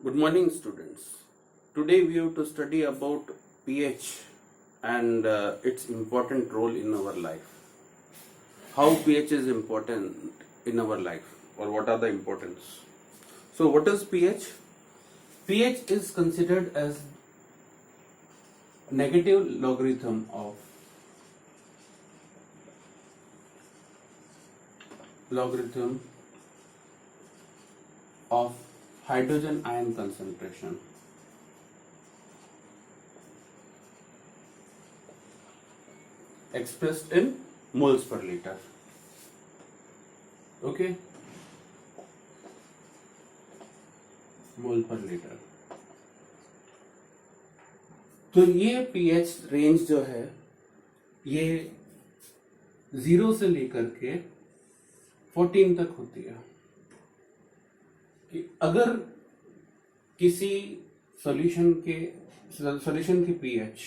Good morning, students. Today we have to study about pH and its important role in our life. How pH is important in our life, or what are the importance? So, what is pH? pH is considered as negative logarithm of hydrogen ion concentration. Expressed in moles per liter. Okay, मोल पर litre. तो ये pH range जो है ये 0 से लेकर के 14 तक होती है. कि अगर किसी सॉल्यूशन की पीएच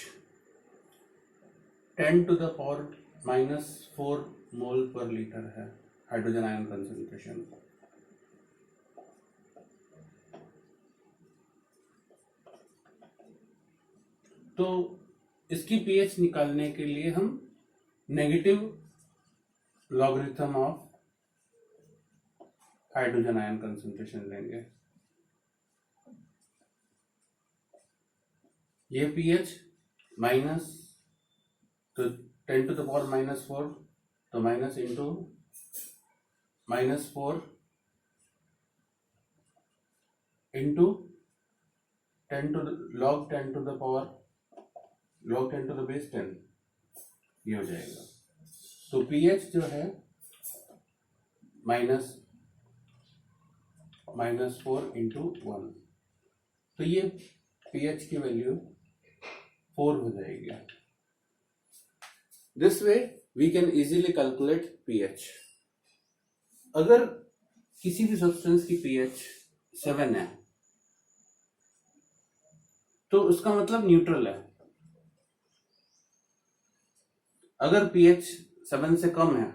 10 टू द पावर -4 मोल पर लीटर है हाइड्रोजन आयन कंसंट्रेशन, तो इसकी पीएच निकालने के लिए हम negative logarithm of hydrogen ion concentration लेंगे. ये पीएच माइनस, तो 10 टू द पावर -4, तो minus into -4 into 10 to log 10 to the power log 10 to the base 10, ये हो जाएगा. तो पीएच जो है -4 इंटू 1, तो ये पीएच की वैल्यू 4 हो जाएगी. This way we can easily calculate pH. अगर किसी भी सब्सटेंस की पीएच 7 है तो उसका मतलब न्यूट्रल है. अगर पीएच 7 से कम है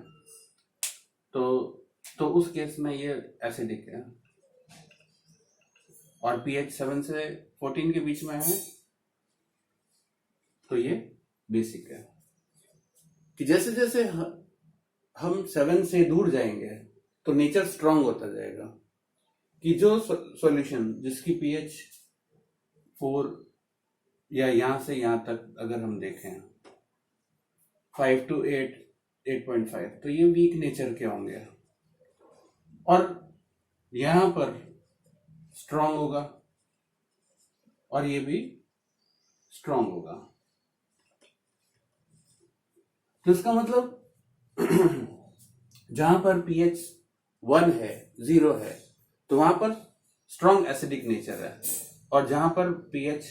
तो उस केस में ये एसिडिक है, और पीएच 7 से 14 के बीच में है तो ये बेसिक है. कि जैसे जैसे हम 7 से दूर जाएंगे तो नेचर स्ट्रांग होता जाएगा. कि जो सॉल्यूशन जिसकी पीएच 4 या यहां से यहां तक अगर हम देखें 5 to 8, 8.5, तो ये वीक नेचर के होंगे, और यहां पर स्ट्रांग होगा और ये भी स्ट्रांग होगा. तो इसका मतलब जहां पर पीएच 1 है, 0 है, तो वहां पर स्ट्रांग एसिडिक नेचर है, और जहां पर पीएच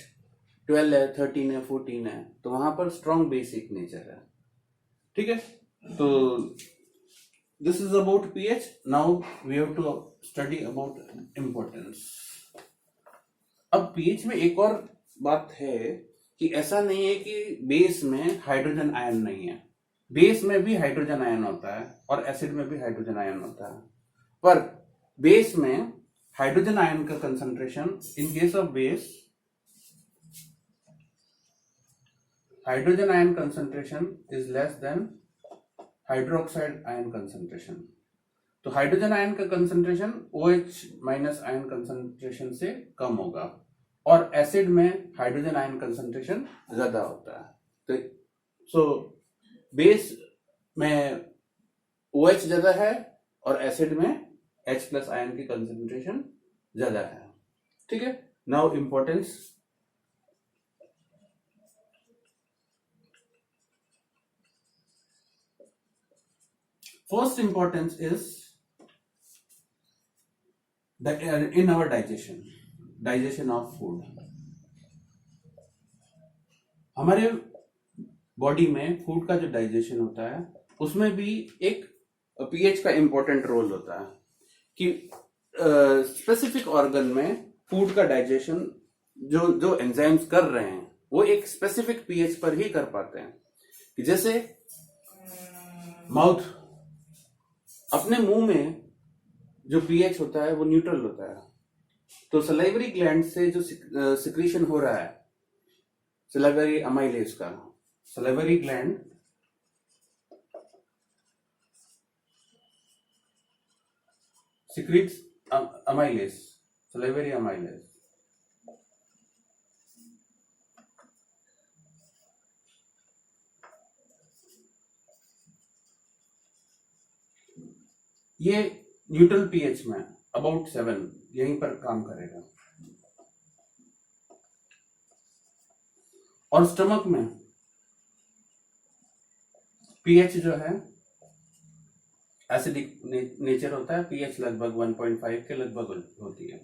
12 है, 13 है, 14 है, तो वहां पर स्ट्रांग बेसिक नेचर है. ठीक है, तो this is about pH. Now we have to study about importance. अब पीएच में एक और बात है कि ऐसा नहीं है कि बेस में हाइड्रोजन आयन नहीं है. बेस में भी हाइड्रोजन आयन होता है और एसिड में भी हाइड्रोजन आयन होता है, पर बेस में हाइड्रोजन आयन का concentration in case of base, hydrogen ion concentration is less than hydroxide ion concentration. तो हाइड्रोजन आयन का concentration OH minus ion concentration से कम होगा, और एसिड में हाइड्रोजन आयन कंसंट्रेशन ज्यादा होता है. तो सो बेस में OH ज्यादा है और एसिड में H प्लस आयन की कंसंट्रेशन ज्यादा है. ठीक है. Now importance. First importance is that in our digestion of food. हमारे बॉडी में फूड का जो डाइजेशन होता है उसमें भी एक पीएच का इंपॉर्टेंट रोल होता है. कि स्पेसिफिक ऑर्गन में फूड का डाइजेशन जो एंजाइम्स कर रहे हैं वो एक स्पेसिफिक पीएच पर ही कर पाते हैं. कि जैसे माउथ, अपने मुंह में जो पीएच होता है वो न्यूट्रल होता है, तो सलाइवरी ग्लैंड से जो सिक्रीशन हो रहा है सलाइवरी अमाइलेज का, salivary gland secretes amylase, salivary amylase. ये न्यूट्रल पीएच में अबाउट 7 यहीं पर काम करेगा। और स्टमक में पीएच जो है एसिडिक नेचर होता है, पीएच लगभग 1.5 के लगभग होती है।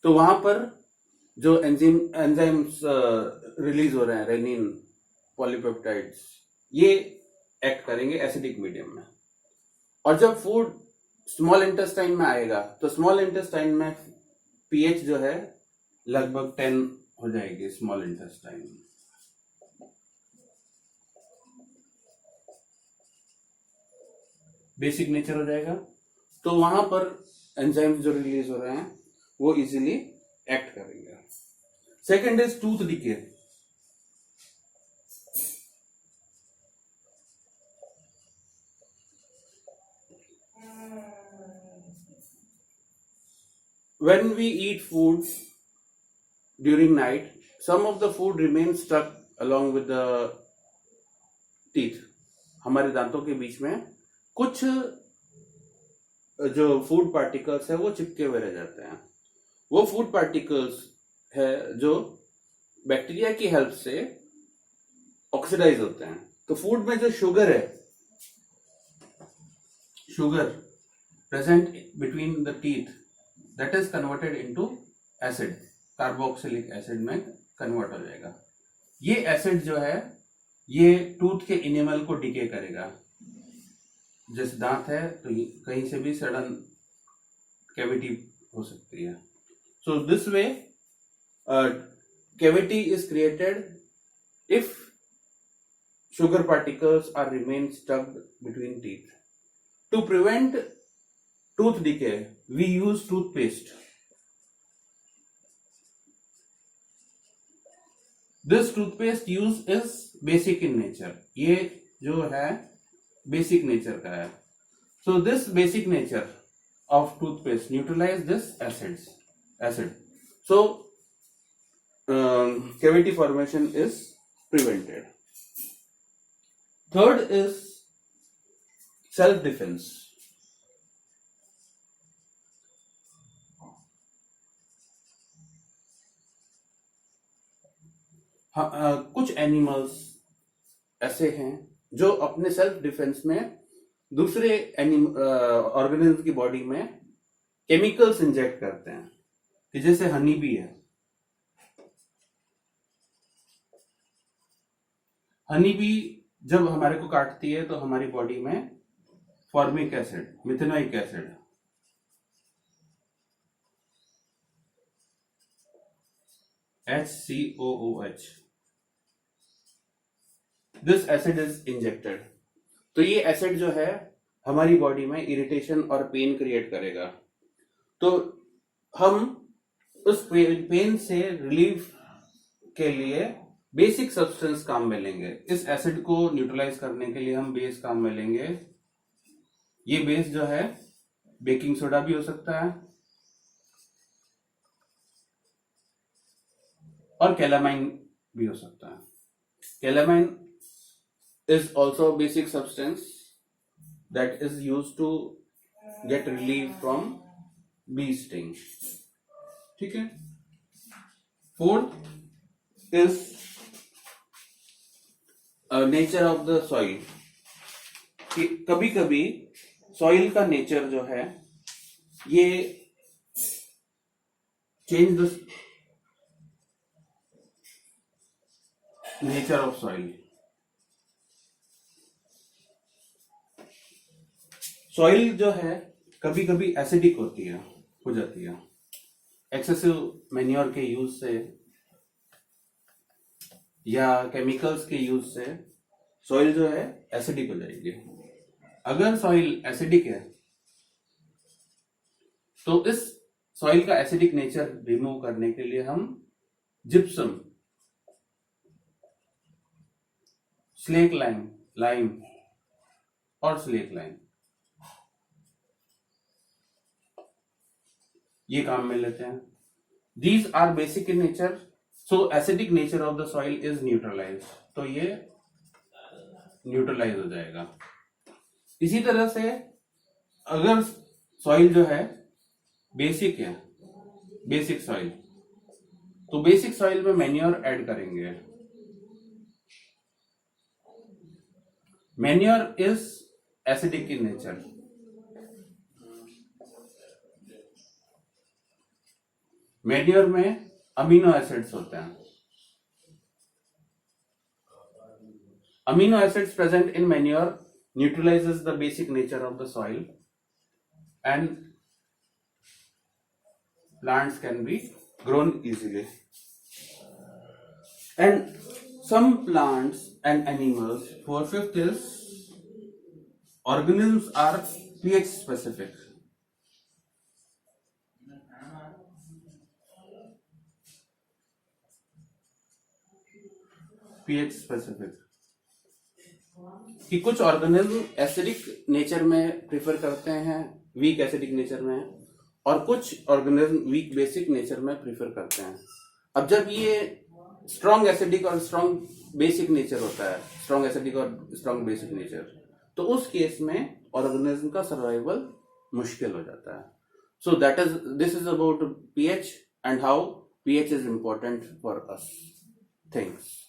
तो वहां पर जो एंजाइम्स रिलीज हो रहे हैं, रेनिन, पॉलीपेप्टाइड्स, ये एक्ट करेंगे एसिडिक मीडियम में। और जब फूड स्मॉल इंटेस्टाइन में आएगा तो स्मॉल इंटेस्टाइन में पीएच जो है लगभग 10 हो जाएगी स्मॉल इंटेस्टाइन में। बेसिक नेचर हो जाएगा। तो वहां पर एंजाइम्स जो रिलीज हो रहे हैं वो इजीली एक्ट करेंगे। Second is tooth decay. When we eat food during night, some of the food remains stuck along with the teeth. हमारे दांतों के बीच में कुछ जो फूड पार्टिकल्स है वो चिपके हुए रह जाते हैं। वो फूड पार्टिकल्स है जो बैक्टीरिया की हेल्प से ऑक्सीडाइज होते हैं। तो फूड में जो शुगर है, sugar present between the teeth, that is converted into acid, carboxylic acid में कन्वर्ट हो जाएगा। ये एसिड जो है ये टूथ के इनेमल को डिके करेगा। जैसे दांत है तो कहीं से भी सडन कैविटी हो सकती है। So this way cavity is created if sugar particles are remain stuck between teeth. To prevent tooth decay, we use toothpaste. This toothpaste use is basic in nature. ये जो है basic nature का है. So this basic nature of toothpaste neutralize this acid. So cavity formation is prevented. Third is self-defense. कुछ animals ऐसे हैं जो अपने सेल्फ डिफेंस में दूसरे ऑर्गेनिज्म की बॉडी में केमिकल्स इंजेक्ट करते हैं, कि जैसे हनी बी है। हनी बी जब हमारे को काटती है तो हमारी बॉडी में formic acid, methanoic acid, HCOOH, this acid is injected. तो ये एसिड जो है हमारी बॉडी में इरिटेशन और पेन क्रिएट करेगा। तो हम उस पेन से रिलीफ के लिए बेसिक सब्सटेंस काम में लेंगे। इस एसिड को न्यूट्रलाइज करने के लिए हम बेस काम में लेंगे। ये बेस जो है बेकिंग सोडा भी हो सकता है और कैलामाइन भी हो सकता है। Calamine is also basic substance that is used to get relief from bee sting. ठीक है। Fourth is nature of the soil. कि कभी कभी सॉइल का नेचर जो है ये change the nature of soil. Soil जो है कभी कभी एसिडिक होती है, हो जाती है। एक्सेसिव मैन्योर के यूज से या केमिकल्स के यूज से सॉइल जो है एसिडिक हो जाएगी। अगर सॉइल एसिडिक है तो इस सॉइल का एसिडिक नेचर रिमूव करने के लिए हम जिप्सम, स्लेक लाइम और स्लेक लाइम ये काम में लेते हैं. These are basic in nature, so acidic nature of the soil is neutralized. तो ये न्यूट्रलाइज हो जाएगा. इसी तरह से अगर सॉइल जो है बेसिक है, बेसिक सॉइल, तो बेसिक सॉइल में मैन्योर ऐड करेंगे. Manure is acidic in nature. Manure में अमीनो एसिड्स होते हैं. Amino acids present in manure neutralises the basic nature of the soil and plants can be grown easily. And some plants and animals, for fifth is organisms are pH specific. pH specific कि कुछ organism acidic nature में prefer करते हैं, weak acidic nature में, और कुछ organism week basic nature में prefer करते हैं. अब जब ये स्ट्रॉन्ग एसिडिक और स्ट्रॉन्ग बेसिक नेचर होता है, स्ट्रॉन्ग एसिडिक और स्ट्रॉन्ग बेसिक नेचर, तो उस केस में ऑर्गेनिज्म का सर्वाइवल मुश्किल हो जाता है. So this is about pH and how pH is important for us. Thanks.